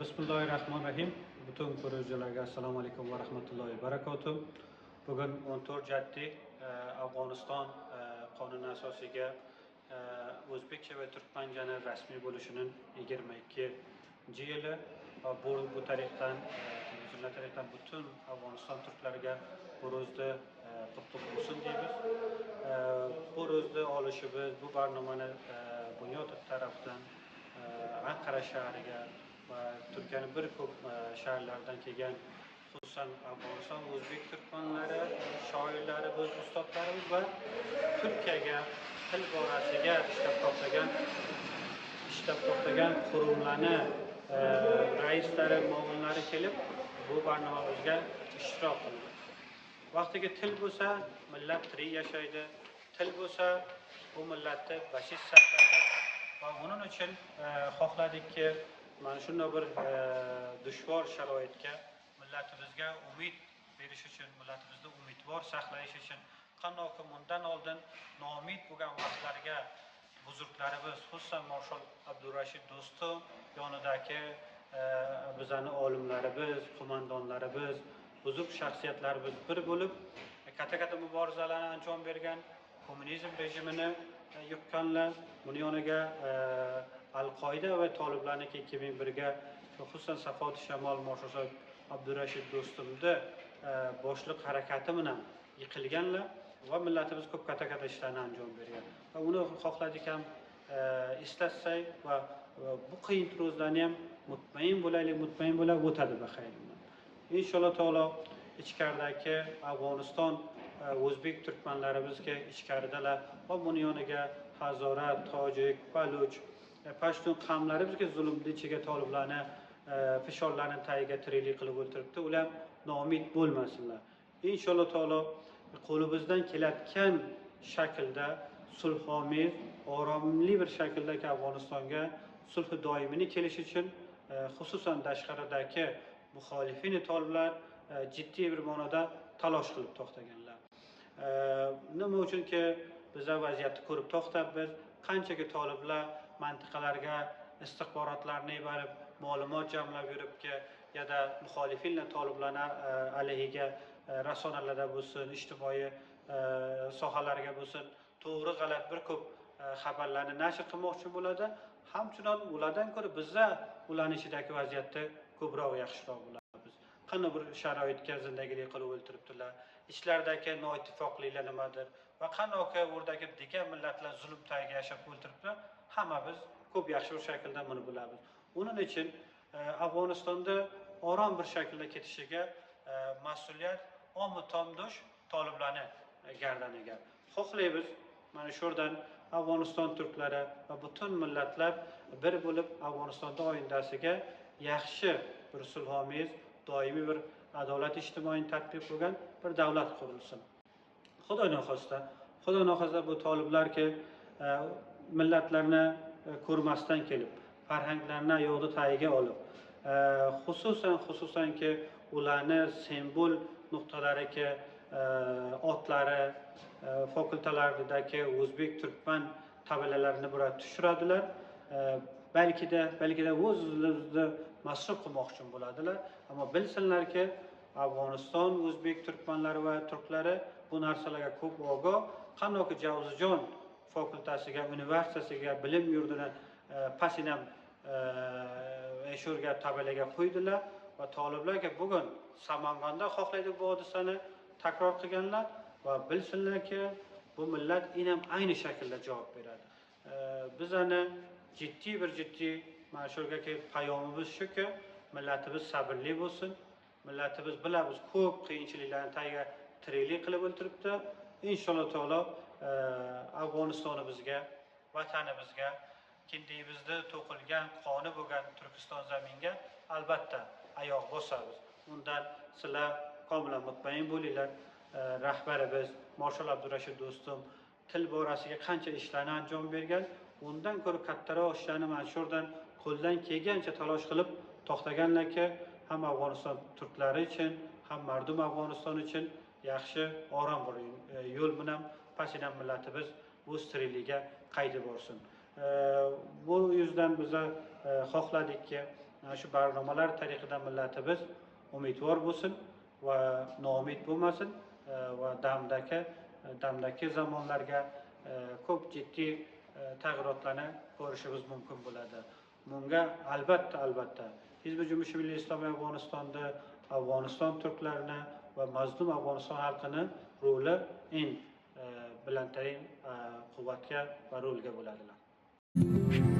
Bismillahirrahmanirrahim. Butun ko'ruvchilarga assalomu alaykum va rahmatullohi va barakatuh. Bugun 14 Afg'oniston qonuni asosiga o'zbekcha va turkmanchani rasmiy bo'lishining 22 yili va bu tariqdan butun Afg'oniston turklariga bu ro'zda qutlug' bo'lsin deymiz. Bu ro'zda olishimiz bu barnomani Bunyod tarafidan Ankara shahriga va Turkiyaning bir ko'p shaharlaridan kelgan, xususan Afg'oniston o'zbek turkmanlari, shoirlarimiz, ustozlarimiz va Turkiyaga til borasiga ishlab toptagan qurumlarni raislari, muavinlari kelib bu barnomamizga ishtirok qildi. Vaqtiga til bo'lsa, millat tirik yashaydi. Til bo'lsa, bu millatni bashis saqlaydi. Va uning uchun xohladikki, mana shunday bir dushvor sharoitga millatimizga umid berish uchun, millatimizni umidvor saqlash uchun qandoq bundan oldin noumid bo'lgan vaqtlarga buzurglarimiz, xususan Marshal Abdurashid Do'stov yonidagi bizning olimlarimiz, qo'mondonlarimiz, buzurg shaxsiyatlarimiz bir bo'lib katta muborizalarni anjom bergan, kommunizm rejimini yiqqanlar, buni yoniga Al-Qoida va Toliblarniki 2001ga xususan Safoti Shamol Marshal Abdurashid Do'stovni boshliq harakati bilan yiqilganlar va millatimiz ko'p katta ishlarni anjom bergan. Va uni xohladik ham eslatsak va bu qiyin ro'zlarni ham mutmain bo'lib o'tadi baxayr. Inshaalloh taolo ichkaridagi Afg'oniston o'zbek turkmanlarimizga ichkaridalar va buni yoniga Hazorat, Tojik, Baluch, Pashtun qavmlarimizga zulmni ichiga Toliblarni fishorlarning tagiga tiriklik qilib o'ltiribdi. Ular noumid bo'lmasinlar. Inshaalloh taolo qo'limizdan kelayotgan shaklda sulhomiz, oromli bir shakldagi Afg'onistonga sulh doimini kelish uchun xususan tashqaridagi muxolifin toliblar jiddiy bir ma'noda talosh qilib to'xtaganlar. Nima uchunki biz vaziyatni ko'rib to'xtabmiz, qanchaki toliblar mantiqalarga istixborotlarni berib, ma'lumot jamlab yuribki, yoda muxolifinlar toliblarni alayhiga rasonalarda bo'lsin, ijtimoiy sohalarga bo'lsin, to'g'ri g'alati bir ko'p xabarlarni nashr qilmoqchi bo'ladi. Hamchunon ulardan ko'ra bizga ularning ichidagi vaziyatda ko'proq yaxshiroq bo'lamiz. Qanday bir sharoitga zindaglik qilib o'ltiribdilar, ichlaridagi noittifoqliklar nimadir va qanday o'rdagi degan millatlar zulm tagiga yashab o'ltiribdi, hammamiz ko'p yaxshi bir shaklda buni bilamiz. Uning uchun Afg'onistonda orom bir shaklda ketishiga mas'uliyat omi-tomdosh toliblarni gardaniga. Xohlaymiz, mana shu yerdan Afg'oniston turklari va butun millatlar bir bo'lib Afg'onistonda oyindasiga yaxshi bir sulhomiz, doimiy bir adolat ijtimoiy tatbiq bo'lgan bir davlat qurilsin. Xudo noxosta bu toliblarki millatlarni ko'rmasdan kelib, farhanglarni yo'g'di tagiga olib, xususanki ularni simbol nuqtalariga otlari, fakultalaridagi o'zbek turkman tabelalarini burab tushiradilar. Balkida o'zini masruf qilmoqchi bo'ladilar. Ammo bilsinlarki, Afg'oniston o'zbek turkmanlari va turklari bu narsalarga ko'p ogoh. Qandoq Javzijon fakultasiga, universitetiga, bilim yurtini pasinam eshurga tabelaga qo'ydilar va toliblarga bugun Samangonda xohlaydi bu hodisani takror qilganlar va bilsinlarki, bu millat inam ayni shaklda javob beradi. Bizani jiddiy mana shu yerga payomimiz shuki, millatimiz sabrli bo'lsin. Millatimiz bilamiz, ko'p qiyinchiliklarni tagiga tiriklik qilib o'ltiribdi. Inshaalloh taolo Afg'onistonimizga, vatanimizga, kindiyimizda to'qilgan, qoni bo'lgan Turkiston zaminga albatta oyoq bosamiz. Undan sizlar komilan mutmain bo'linglar. Rahbarimiz Marshal Abdurashid Do'stov til borasiga qancha ishlarni anjom bergan, undan ko'ra kattaroq ishlarni mana shu yerdan qo'ldan kelgancha talosh qilib to'xtaganlarki, ham Afg'oniston turklari uchun, ham mardum Afg'oniston uchun yaxshi, orom bir yo'l bilan pasinam millatimiz o'z tirikligiga qaytib borsin. Bu yüzden bize xohladikki shu barnomalar tariqida millatimiz umidvor bo'lsin va noumid bo'lmasin va damdagi zamonlarga ko'p jiddiy tag'irotlarni ko'rishimiz mumkin bo'ladi. Bunga albatta Hizb Jumuiy Milliy Islomiy Afg'onistonda Afg'oniston turklarini va mazlum Afg'oniston xalqini roli eng bilimtarin quvvatga va rolga bo'ladilar.